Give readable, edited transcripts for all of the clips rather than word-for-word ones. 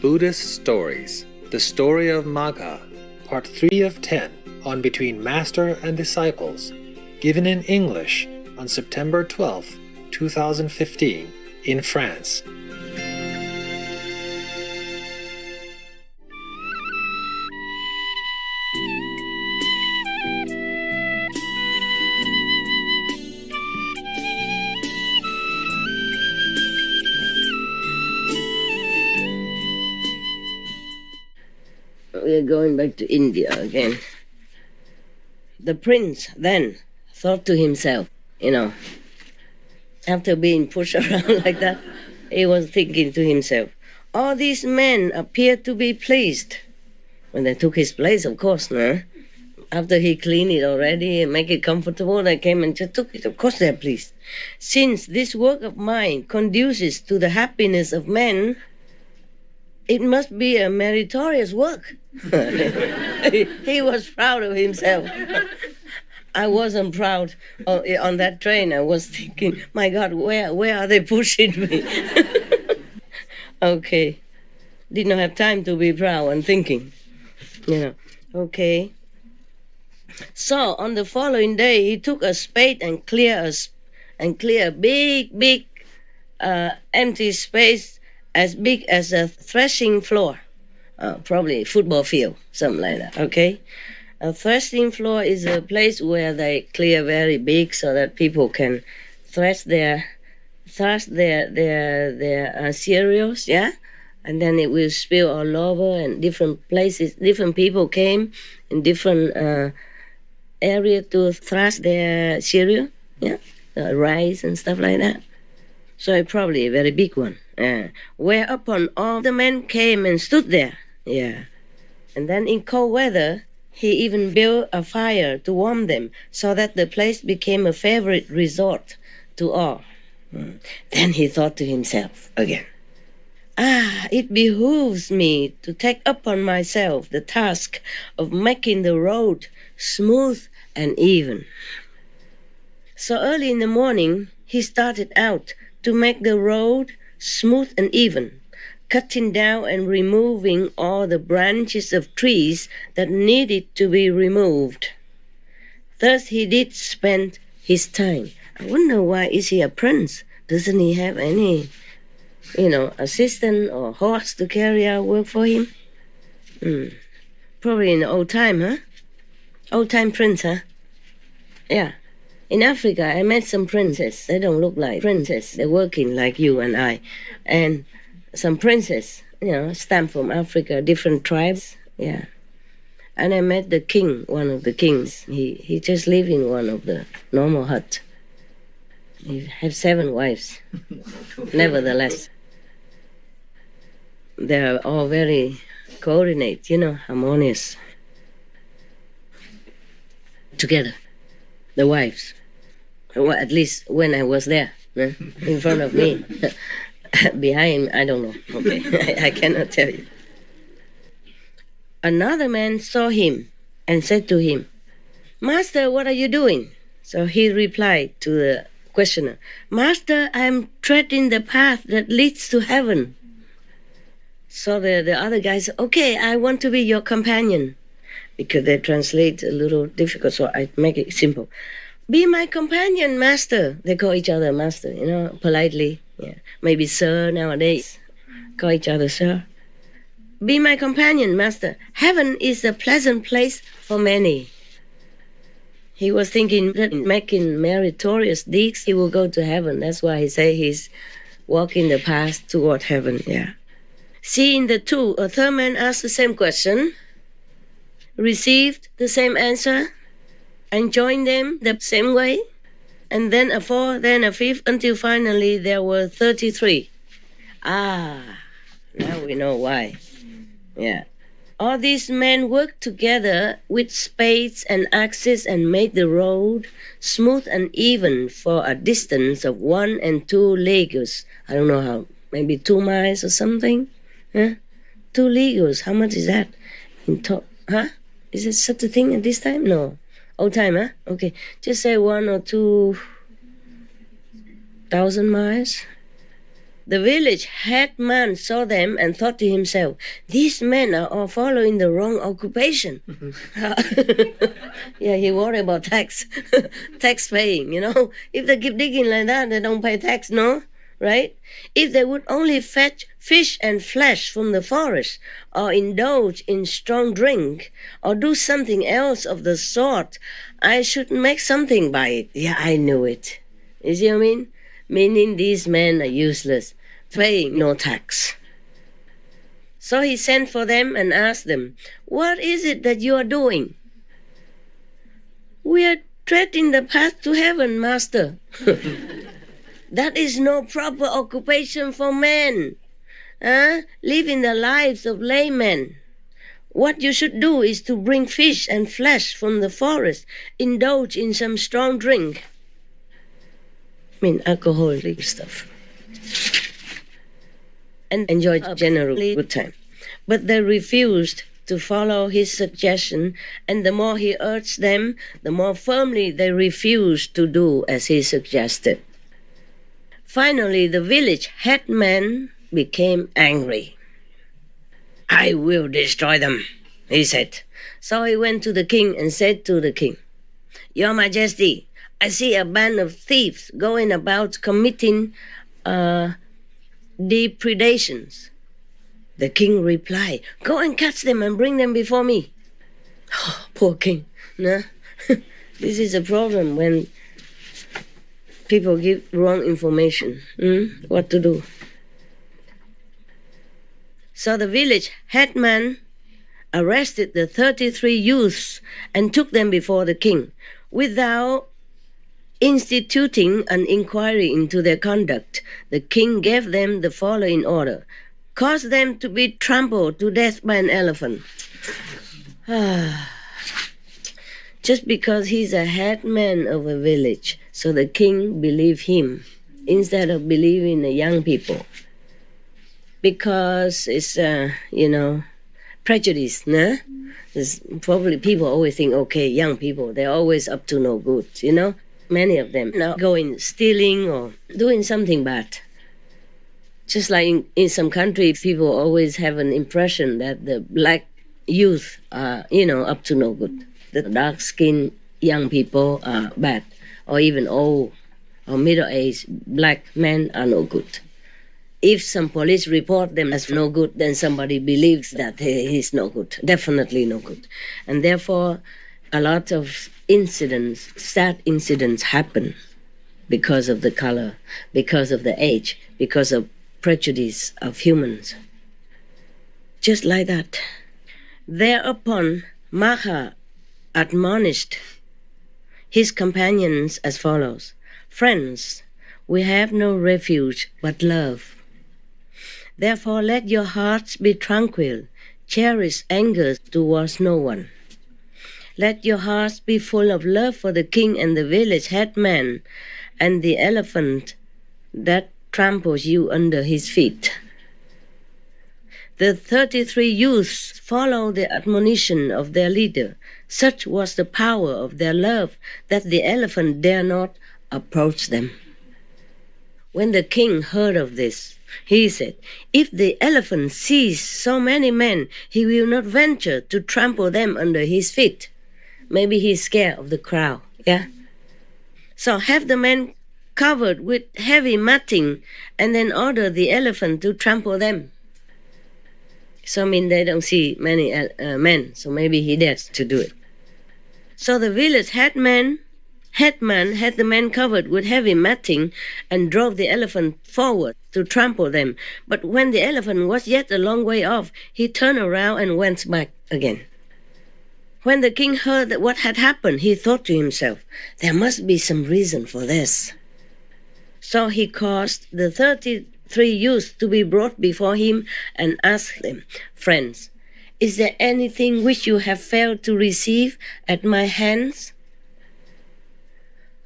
Buddhist Stories, the story of Magha, part 3 of 10 on Between Master and Disciples, given in English on September 12, 2015, in France. We are going back to India again. The prince then thought to himself, after being pushed around like that, he was thinking to himself, all these men appear to be pleased. When they took his place, of course, no? After he cleaned it already and make it comfortable, they came and just took it. Of course they're pleased. Since this work of mine conduces to the happiness of men, it must be a meritorious work. He was proud of himself. I wasn't proud on that train. I was thinking, my God, where are they pushing me? Okay. Did not have time to be proud and thinking. Okay. So on the following day, he took a spade and clear a big empty space as big as a threshing floor, probably a football field, something like that, okay? A threshing floor is a place where they clear very big so that people can thresh their cereals, yeah? And then it will spill all over, and different places, different people came in different area to thrash their cereal, yeah? Rice and stuff like that. So it's probably a very big one. Whereupon all the men came and stood there. Yeah. And then in cold weather, he even built a fire to warm them so that the place became a favorite resort to all. Then he thought to himself again, it behooves me to take upon myself the task of making the road smooth and even. So early in the morning, he started out to make the road smooth and even, cutting down and removing all the branches of trees that needed to be removed. Thus he did spend his time. I wonder, why is he a prince? Doesn't he have any, assistant or horse to carry out work for him? Probably in the old time, huh? Old time prince, huh? Yeah. In Africa, I met some princes. They don't look like princes. They're working like you and I. And some princes, stamped from Africa, different tribes. Yeah. And I met the king, one of the kings. He just lived in one of the normal huts. He had 7 wives. Nevertheless, they're all very coordinated, harmonious. Together, the wives. Well, at least when I was there, in front of me. Behind, I don't know. Okay, I cannot tell you. Another man saw him and said to him, Master, what are you doing? So he replied to the questioner, Master, I am treading the path that leads to heaven. So the other guy said, okay, I want to be your companion. Because they translate a little difficult, so I make it simple. Be my companion, master. They call each other master, politely. Yeah. Maybe sir nowadays. Call each other sir. Be my companion, master. Heaven is a pleasant place for many. He was thinking that making meritorious deeds, he will go to heaven. That's why he say he's walking the path toward heaven. Yeah. Seeing the two, a third man asked the same question, received the same answer, and joined them the same way, and then a fourth, then a fifth, until finally there were 33. Now we know why. Yeah. All these men worked together with spades and axes and made the road smooth and even for a distance of 1 and 2 leagues. I don't know how, maybe 2 miles or something. Huh? 2 leagues, how much is that? Is it such a thing at this time? No. Old time, huh? Okay. Just say 1 or 2 thousand miles. The village headman saw them and thought to himself, these men are all following the wrong occupation. Yeah, he worried about tax, tax paying, If they keep digging like that, they don't pay tax, no? Right? If they would only fetch fish and flesh from the forest, or indulge in strong drink, or do something else of the sort, I should make something by it. Yeah, I knew it. You see what I mean? Meaning these men are useless, paying no tax. So he sent for them and asked them, what is it that you are doing? We are treading the path to heaven, master. That is no proper occupation for men. Living the lives of laymen. What you should do is to bring fish and flesh from the forest, indulge in some strong drink. Alcoholic stuff. And enjoy a generally good time. But they refused to follow his suggestion, and the more he urged them, the more firmly they refused to do as he suggested. Finally, the village headman became angry. I will destroy them, he said. So he went to the king and said to the king, Your Majesty, I see a band of thieves going about committing depredations. The king replied, Go and catch them and bring them before me. Oh, poor king. No? This is a problem when people give wrong information. What to do? So the village headman arrested the 33 youths and took them before the king without instituting an inquiry into their conduct. The king gave them the following order. Cause them to be trampled to death by an elephant. Just because he's a headman of a village, so the king believed him instead of believing the young people. Because it's, prejudice, no? There's probably people always think, okay, young people, they're always up to no good, Many of them now going stealing or doing something bad. Just like in some countries, people always have an impression that the black youth are, up to no good. The dark-skinned young people are bad, or even old or middle-aged black men are no good. If some police report them as no good, then somebody believes that he's no good, definitely no good. And therefore, a lot of sad incidents happen because of the color, because of the age, because of prejudice of humans. Just like that. Thereupon, Magha admonished his companions as follows. Friends, we have no refuge but love. Therefore, let your hearts be tranquil. Cherish anger towards no one. Let your hearts be full of love for the king and the village headman and the elephant that tramples you under his feet. The 33 youths followed the admonition of their leader. Such was the power of their love that the elephant dare not approach them. When the king heard of this, he said, If the elephant sees so many men, he will not venture to trample them under his feet. Maybe he's scared of the crowd, yeah? So have the men covered with heavy matting and then order the elephant to trample them. So they don't see many men, so maybe he dares to do it. So the village headman had the men covered with heavy matting and drove the elephant forward to trample them. But when the elephant was yet a long way off, he turned around and went back again. When the king heard that what had happened, he thought to himself, there must be some reason for this. So he caused the 33 youths to be brought before him and asked them, Friends, is there anything which you have failed to receive at my hands?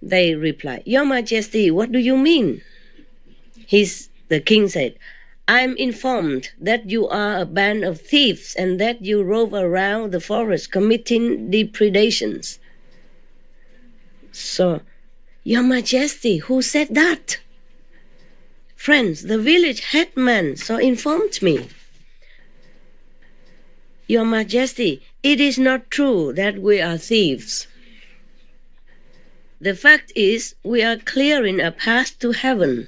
They replied, Your Majesty, what do you mean? The king said, I am informed that you are a band of thieves and that you rove around the forest committing depredations. So, Your Majesty, who said that? Friends, the village headman so informed me. Your Majesty, it is not true that we are thieves. The fact is, we are clearing a path to heaven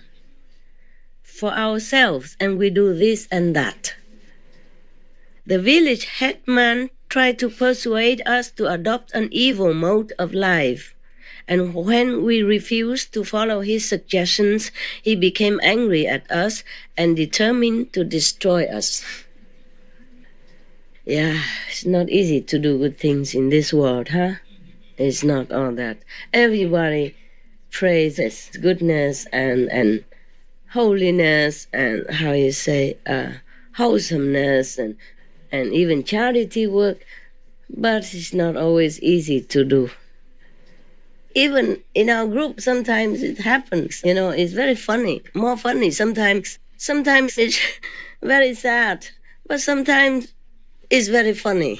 for ourselves, and we do this and that. The village headman tried to persuade us to adopt an evil mode of life. And when we refused to follow his suggestions, he became angry at us and determined to destroy us. Yeah, it's not easy to do good things in this world, huh? It's not all that. Everybody praises goodness and holiness and, how you say, wholesomeness and even charity work, but it's not always easy to do. Even in our group, sometimes it happens. It's very funny, more funny sometimes. Sometimes it's very sad, but sometimes it's very funny.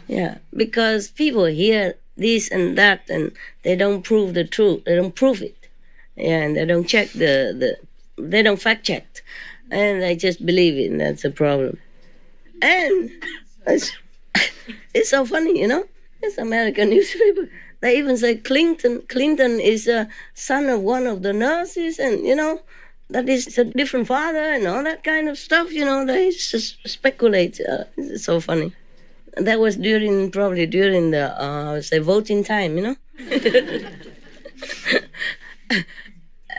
Yeah, because people hear this and that, and they don't prove the truth. They don't prove it. Yeah, and they don't check they don't fact check, and they just believe it, and that's a problem. And it's so funny, It's American newspaper. They even say Clinton is a son of one of the nurses, and that is a different father and all that kind of stuff. They just speculate. It's so funny. That was probably during the voting time,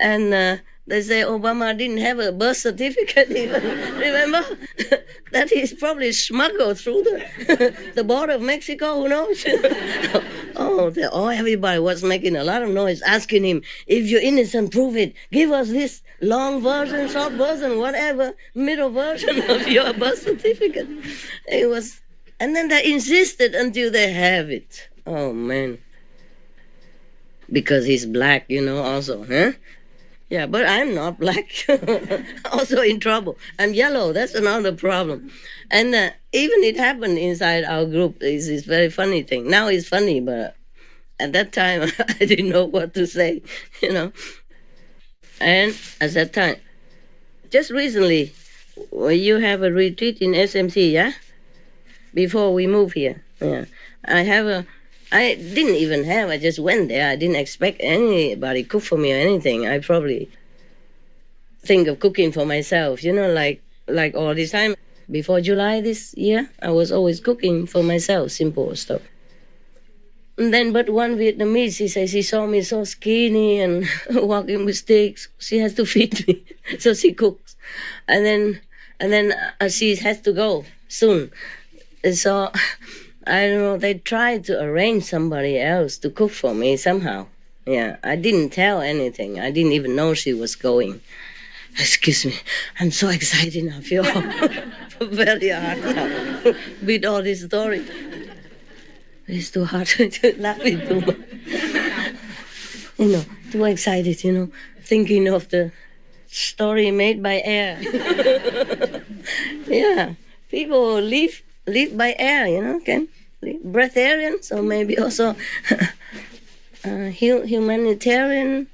And they say Obama didn't have a birth certificate even. Remember? That he's probably smuggled through the border of Mexico, who knows? Everybody was making a lot of noise, asking him, if you're innocent, prove it. Give us this long version, short version, whatever, middle version of your birth certificate. And then they insisted until they have it. Oh, man. Because he's black, also, huh? Yeah, but I'm not black. Also in trouble. I'm yellow. That's another problem. And even it happened inside our group. It's a very funny thing. Now it's funny, but at that time, I didn't know what to say, And at that time, just recently, you have a retreat in SMC, yeah? Before we move here. Yeah. I didn't even I just went there. I didn't expect anybody cook for me or anything. I probably think of cooking for myself, like all this time. Before July this year, I was always cooking for myself, simple stuff. And then, but one Vietnamese, she says she saw me so skinny and walking with sticks. She has to feed me, so she cooks. And then she has to go soon. So I don't know, they tried to arrange somebody else to cook for me somehow. Yeah, I didn't tell anything. I didn't even know she was going. Excuse me, I'm so excited now. I feel very hard now with all this story. It's too hard to laugh too much. Too excited, thinking of the story made by air. Yeah, people live by air, can breatharian, so maybe also humanitarian,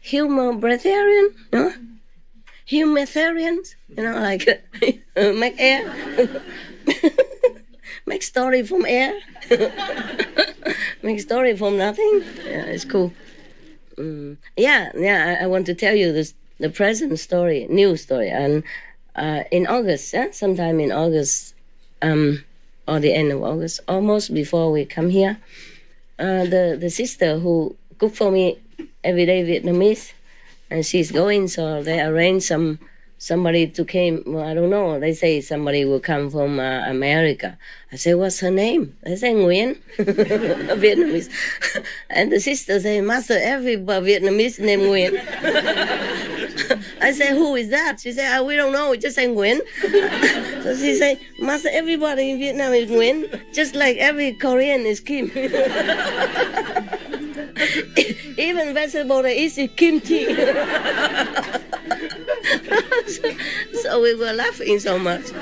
humor breatharian, humanitarians, like make air, make story from air, make story from nothing. Yeah, it's cool. I want to tell you the present story, new story, and in August, sometime in August. Or the end of August, almost before we come here, the sister who cooked for me every day Vietnamese, and she's going, so they arranged somebody to came. Well, I don't know. They say somebody will come from America. I say, what's her name? They say Nguyen, Vietnamese. And the sister say, Master, every Vietnamese named Nguyen. I say, who is that? She say, we don't know. We just say Nguyen. So she say, Master, everybody in Vietnam is Nguyen, just like every Korean is Kim. Even vegetable they eat is kimchi. So we were laughing so much.